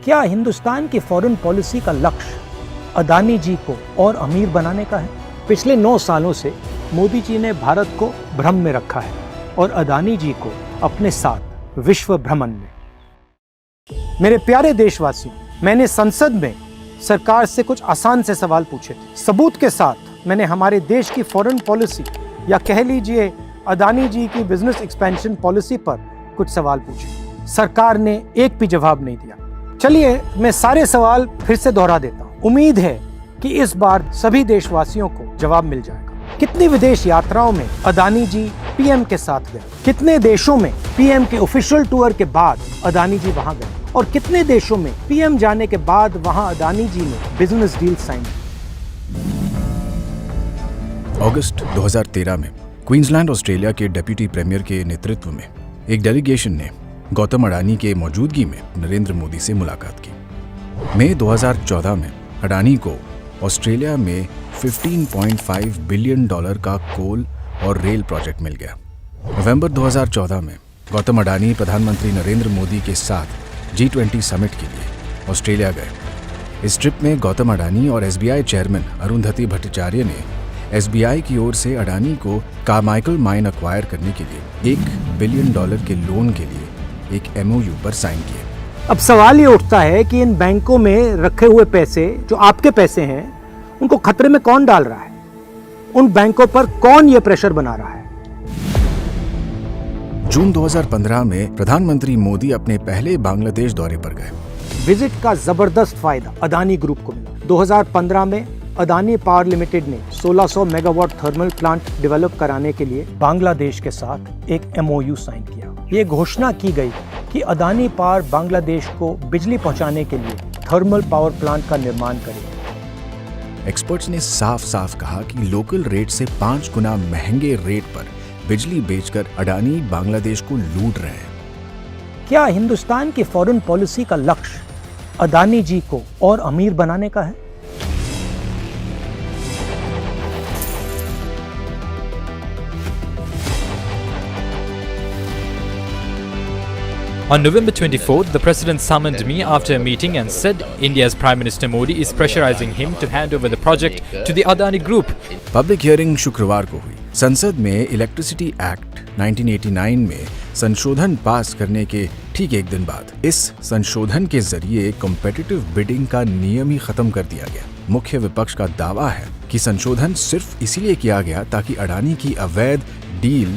क्या हिंदुस्तान की foreign policy का लक्ष्य अदानी जी को और अमीर बनाने का है? पिछले 9 सालों से मोदी जी ने भारत को भ्रम में रखा है और अदानी जी को अपने साथ विश्व भ्रमण में। मेरे प्यारे देशवासियों, मैंने संसद में सरकार से कुछ आसान से सवाल पूछे थे। सबूत के साथ मैंने हमारे देश की फॉरेन पॉलिसी या कह लीजिए अदानी जी की बिजनेस एक्सपेंशन पॉलिसी पर कुछ सवाल पूछे। सरकार ने एक भी जवाब नहीं दिया। चलिए मैं सारे सवाल फिर से दोहरा देता हूँ। उम्मीद है कि इस बार सभी देशवासियों को जवाब मिल जाएगा। कितनी विदेश यात्राओं में अदानी जी पीएम के साथ गए? कितने देशों में पीएम के ऑफिशियल टूर के बाद अदानी जी वहां गए? और कितने देशों में पीएम जाने के बाद वहां अदानी जी ने बिजनेस डील साइन की? अगस्त 2013 में क्वींसलैंड ऑस्ट्रेलिया के डिप्टी प्रीमियर के नेतृत्व में एक डेलीगेशन ने गौतम अडानी के मौजूदगी में नरेंद्र मोदी से मुलाकात की। मई 2014 में अडानी को ऑस्ट्रेलिया में $15.5 बिलियन का कोल और रेल प्रोजेक्ट मिल गया। नवंबर 2014 में गौतम अडानी प्रधानमंत्री नरेंद्र मोदी के साथ G20 समिट के लिए ऑस्ट्रेलिया गए। इस ट्रिप में गौतम अडानी और SBI चेयरमैन अरुंधति भट्टाचार्य ने SBI की ओर से अडानी को कार्माइकल माइन अक्वायर करने के लिए $1 बिलियन के लोन के लिए एक MOU पर साइन किए। अब सवाल ये उठता है कि इन बैंकों में रखे हुए पैसे जो आपके पैसे हैं, उनको खतरे में कौन डाल रहा है? उन बैंकों पर कौन ये प्रेशर बना रहा है? जून 2015 में प्रधानमंत्री मोदी अपने पहले बांग्लादेश दौरे पर गए। विजिट का जबरदस्त फायदा अदानी ग्रुप को मिला। 2015 में अदानी पावर लिमिटेड ने 1600 मेगावाट थर्मल प्लांट डेवलप कराने के लिए बांग्लादेश के साथ एक MOU साइन किया। ये घोषणा की गई कि अदानी पावर बांग्लादेश को बिजली पहुंचाने के लिए थर्मल पावर प्लांट का निर्माण करेगी। एक्सपर्ट्स ने साफ साफ कहा कि लोकल रेट से 5 गुना महंगे रेट पर बिजली बेचकर अडानी बांग्लादेश को लूट रहे हैं। क्या हिंदुस्तान की फॉरेन पॉलिसी का लक्ष्य अदानी जी को और अमीर बनाने का है? On November 24th, the President summoned me after a meeting and said India's Prime Minister Modi is pressurizing him to hand over the project to the Adani Group. Public hearing शुक्रवार को हुई। संसद में इलेक्ट्रिसिटी एक्ट 1989 में संशोधन पास करने के ठीक एक दिन बाद इस संशोधन के जरिए कॉम्पिटिटिव बिडिंग का नियम ही खत्म कर दिया गया। मुख्य विपक्ष का दावा है कि संशोधन सिर्फ इसीलिए किया गया ताकि अडानी की अवैध डील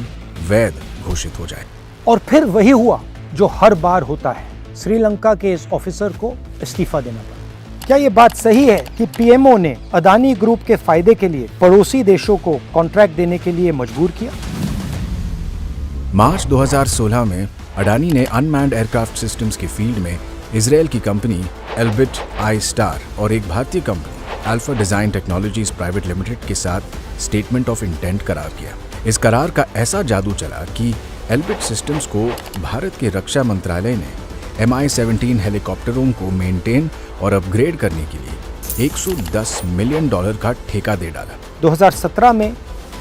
वैध घोषित हो जाए। और फिर वही हुआ जो हर बार होता है, श्रीलंका के इस ऑफिसर को इस्तीफा देना पड़ा। क्या ये बात सही है कि पीएमओ ने अदानी ग्रुप के फायदे के लिए पड़ोसी देशों को कॉन्ट्रैक्ट देने के लिए मजबूर किया? मार्च 2016 में अडानी ने अनमैन्ड एयरक्राफ्ट सिस्टम्स की फील्ड में इजरायल की कंपनी एल्बिट आई स्टार और एक भारतीय company alpha design technologies private limited के साथ स्टेटमेंट ऑफ इंटेंट करार किया। इस करार का ऐसा जादू चला कि एल्बिट सिस्टम्स को भारत के रक्षा मंत्रालय ने Mi-17 हेलीकॉप्टरों को मेंटेन और अपग्रेड करने के लिए $110 मिलियन का ठेका दे डाला। 2017 में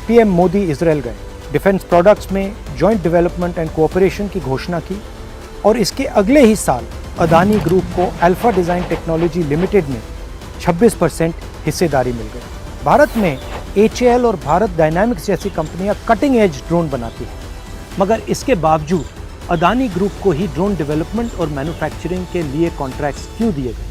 पीएम मोदी इजरायल गए। डिफेंस प्रोडक्ट्स में जॉइंट डेवलपमेंट एंड कोऑपरेशन की घोषणा की और इसके अगले ही साल अदानी ग्रुप को अल्फा डिजाइन टेक्नोलॉजी लिमिटेड में 26% हिस्सेदारी मिल गई। भारत में HAL और भारत डायनामिक्स जैसी कंपनियां कटिंग एज ड्रोन बनाती हैं, मगर इसके बावजूद अदानी ग्रुप को ही ड्रोन डेवलपमेंट और मैन्युफैक्चरिंग के लिए कॉन्ट्रैक्ट्स क्यों दिए गए?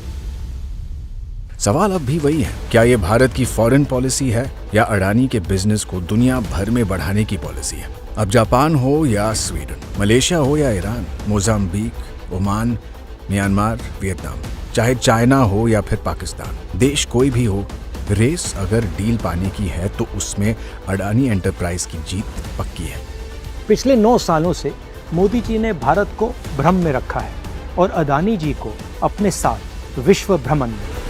सवाल अब भी वही है, क्या ये भारत की फॉरेन पॉलिसी है या अडानी के बिजनेस को दुनिया भर में बढ़ाने की पॉलिसी है? अब जापान हो या स्वीडन, मलेशिया हो या Iran, Mozambique, Oman, Myanmar, Vietnam, चाहे चाइना हो या फिर पाकिस्तान, देश कोई भी हो, रेस अगर डील पाने की है तो उसमें अडानी एंटरप्राइज की जीत पक्की है। पिछले 9 सालों से मोदी जी ने भारत को भ्रम में रखा है और अदानी जी को अपने साथ विश्व भ्रमण में।